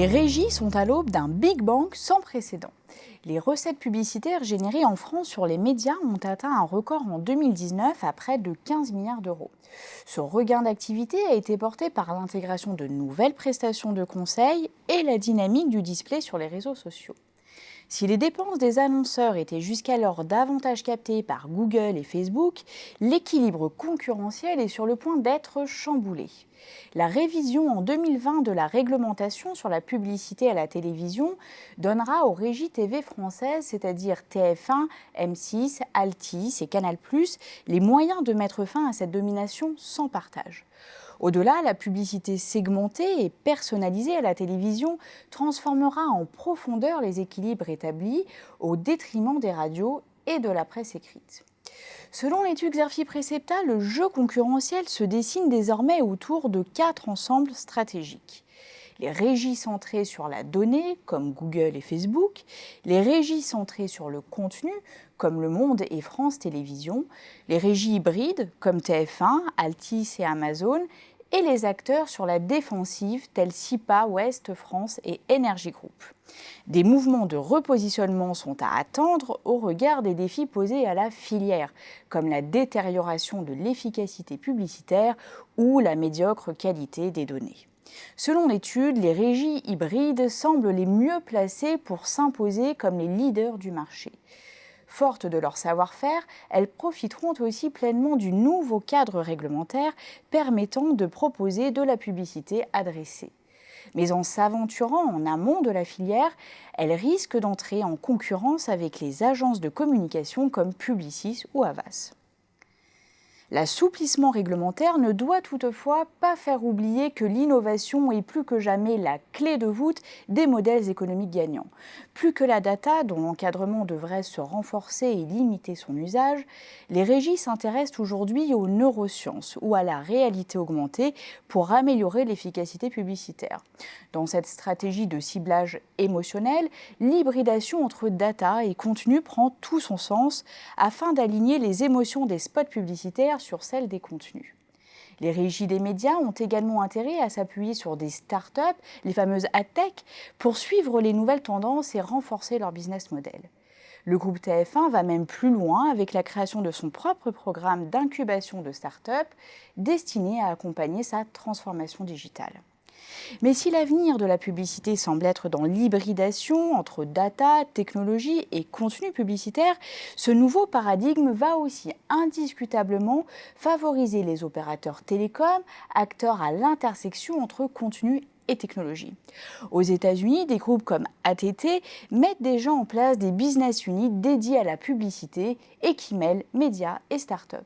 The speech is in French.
Les régies sont à l'aube d'un Big Bang sans précédent. Les recettes publicitaires générées en France sur les médias ont atteint un record en 2019 à près de 15 milliards d'euros. Ce regain d'activité a été porté par l'intégration de nouvelles prestations de conseil et la dynamique du display sur les réseaux sociaux. Si les dépenses des annonceurs étaient jusqu'alors davantage captées par Google et Facebook, l'équilibre concurrentiel est sur le point d'être chamboulé. La révision en 2020 de la réglementation sur la publicité à la télévision donnera aux régies TV françaises, c'est-à-dire TF1, M6, Altice et Canal+, les moyens de mettre fin à cette domination sans partage. Au-delà, la publicité segmentée et personnalisée à la télévision transformera en profondeur les équilibres établis au détriment des radios et de la presse écrite. Selon l'étude Xerfi Precepta, le jeu concurrentiel se dessine désormais autour de 4 ensembles stratégiques. Les régies centrées sur la donnée, comme Google et Facebook, les régies centrées sur le contenu, comme Le Monde et France Télévisions, les régies hybrides, comme TF1, Altice et Amazon, et les acteurs sur la défensive, tels SIPA, Ouest France et Energy Group. Des mouvements de repositionnement sont à attendre au regard des défis posés à la filière, comme la détérioration de l'efficacité publicitaire ou la médiocre qualité des données. Selon l'étude, les régies hybrides semblent les mieux placées pour s'imposer comme les leaders du marché. Fortes de leur savoir-faire, elles profiteront aussi pleinement du nouveau cadre réglementaire permettant de proposer de la publicité adressée. Mais en s'aventurant en amont de la filière, elles risquent d'entrer en concurrence avec les agences de communication comme Publicis ou Havas. L'assouplissement réglementaire ne doit toutefois pas faire oublier que l'innovation est plus que jamais la clé de voûte des modèles économiques gagnants. Plus que la data, dont l'encadrement devrait se renforcer et limiter son usage, les régies s'intéressent aujourd'hui aux neurosciences ou à la réalité augmentée pour améliorer l'efficacité publicitaire. Dans cette stratégie de ciblage émotionnel, l'hybridation entre data et contenu prend tout son sens afin d'aligner les émotions des spots publicitaires sur celles des contenus. Les régies des médias ont également intérêt à s'appuyer sur des start-up, les fameuses ad-tech, pour suivre les nouvelles tendances et renforcer leur business model. Le groupe TF1 va même plus loin avec la création de son propre programme d'incubation de start-up destiné à accompagner sa transformation digitale. Mais si l'avenir de la publicité semble être dans l'hybridation entre data, technologie et contenu publicitaire, ce nouveau paradigme va aussi indiscutablement favoriser les opérateurs télécoms, acteurs à l'intersection entre contenu et technologie. Aux États-Unis, des groupes comme AT&T mettent déjà en place des business units dédiés à la publicité et qui mêlent médias et start-up.